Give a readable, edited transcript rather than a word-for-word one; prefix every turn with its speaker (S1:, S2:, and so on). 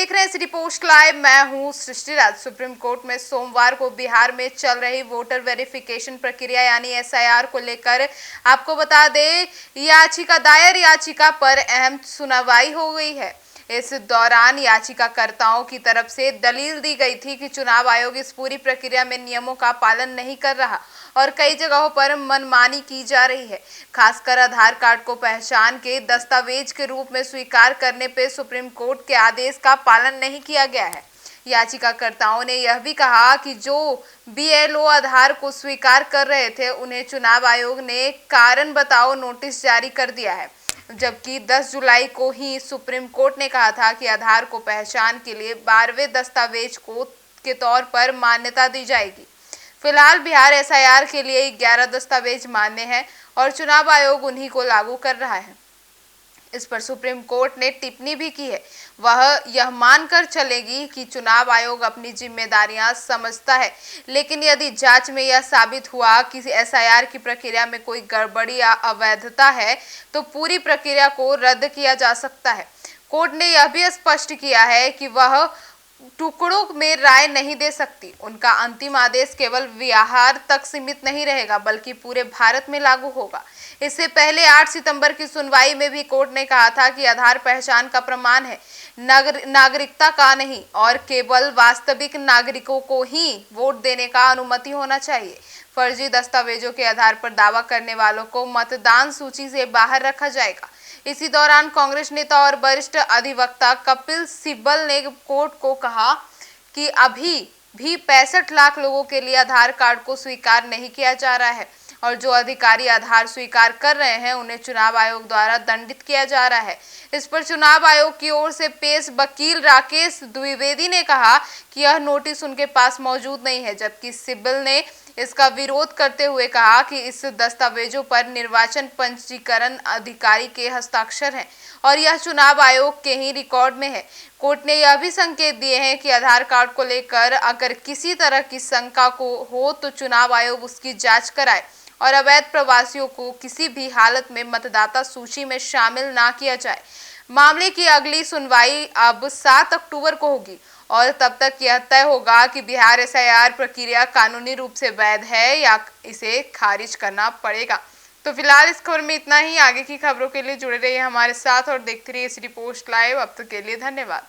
S1: देख रहे हैं सिटी पोस्ट लाइव। मैं हूं सृष्टि राज। सुप्रीम कोर्ट में सोमवार को बिहार में चल रही वोटर वेरिफिकेशन प्रक्रिया यानी एसआईआर को लेकर आपको बता दें, दायर याचिका पर अहम सुनवाई हो गई है। इस दौरान याचिकाकर्ताओं की तरफ से दलील दी गई थी कि चुनाव आयोग इस पूरी प्रक्रिया में नियमों का पालन नहीं कर रहा और कई जगहों पर मनमानी की जा रही है। खासकर आधार कार्ड को पहचान के दस्तावेज के रूप में स्वीकार करने पे सुप्रीम कोर्ट के आदेश का पालन नहीं किया गया है। याचिकाकर्ताओं ने यह भी कहा कि जो बीएलओ आधार को स्वीकार कर रहे थे उन्हें चुनाव आयोग ने कारण बताओ नोटिस जारी कर दिया है, जबकि 10 जुलाई को ही सुप्रीम कोर्ट ने कहा था कि आधार को पहचान के लिए 12वें दस्तावेज के तौर पर मान्यता दी जाएगी। फिलहाल बिहार एसआईआर के लिए 11 दस्तावेज मान्य हैं और चुनाव आयोग उन्हीं को लागू कर रहा है। इस पर सुप्रीम कोर्ट ने टिप्पणी भी की है। वह यह मानकर चलेगी कि चुनाव आयोग अपनी जिम्मेदारियां समझता है, लेकिन यदि जांच में यह साबित हुआ कि एसआईआर की प्रक्रिया में कोई गड़बड़ी या अवैधता है तो पूरी प्रक्रिया को रद्द किया जा सकता है। कोर्ट ने यह भी स्पष्ट किया है कि वह टुकड़ों में राय नहीं दे सकती। उनका अंतिम आदेश केवल बिहार तक सीमित नहीं रहेगा बल्कि पूरे भारत में लागू होगा। इससे पहले 8 सितंबर की सुनवाई में भी कोर्ट ने कहा था कि आधार पहचान का प्रमाण है, नागरिकता का नहीं, और केवल वास्तविक नागरिकों को ही वोट देने का अनुमति होना चाहिए। फर्जी दस्तावेजों के आधार पर दावा करने वालों को मतदान सूची से बाहर रखा जाएगा। इसी दौरान कांग्रेस नेता और वरिष्ठ अधिवक्ता कपिल सिब्बल ने कोर्ट को कहा कि अभी भी 65 लाख लोगों के लिए आधार कार्ड को स्वीकार नहीं किया जा रहा है और जो अधिकारी आधार स्वीकार कर रहे हैं उन्हें चुनाव आयोग द्वारा दंडित किया जा रहा है। इस पर चुनाव आयोग की ओर से पेश वकील राकेश द्विवेदी ने कहा कि यह नोटिस उनके पास मौजूद नहीं है, जबकि सिब्बल ने इसका विरोध करते हुए कहा कि इस दस्तावेजों पर निर्वाचन पंजीकरण अधिकारी के हस्ताक्षर हैं और यह चुनाव आयोग के ही रिकॉर्ड में है। कोर्ट ने यह भी संकेत दिए हैं कि आधार कार्ड को लेकर अगर किसी तरह की शंका को हो तो चुनाव आयोग उसकी जांच कराए और अवैध प्रवासियों को किसी भी हालत में मतदाता सूची में शामिल ना किया जाए। मामले की अगली सुनवाई अब 7 अक्टूबर को होगी और तब तक यह तय होगा कि बिहार एसआईआर प्रक्रिया कानूनी रूप से वैध है या इसे खारिज करना पड़ेगा। तो फिलहाल इस खबर में इतना ही। आगे की खबरों के लिए जुड़े रहिए हमारे साथ और देखते रहिए सिटी पोस्ट लाइव। अब तक के लिए धन्यवाद।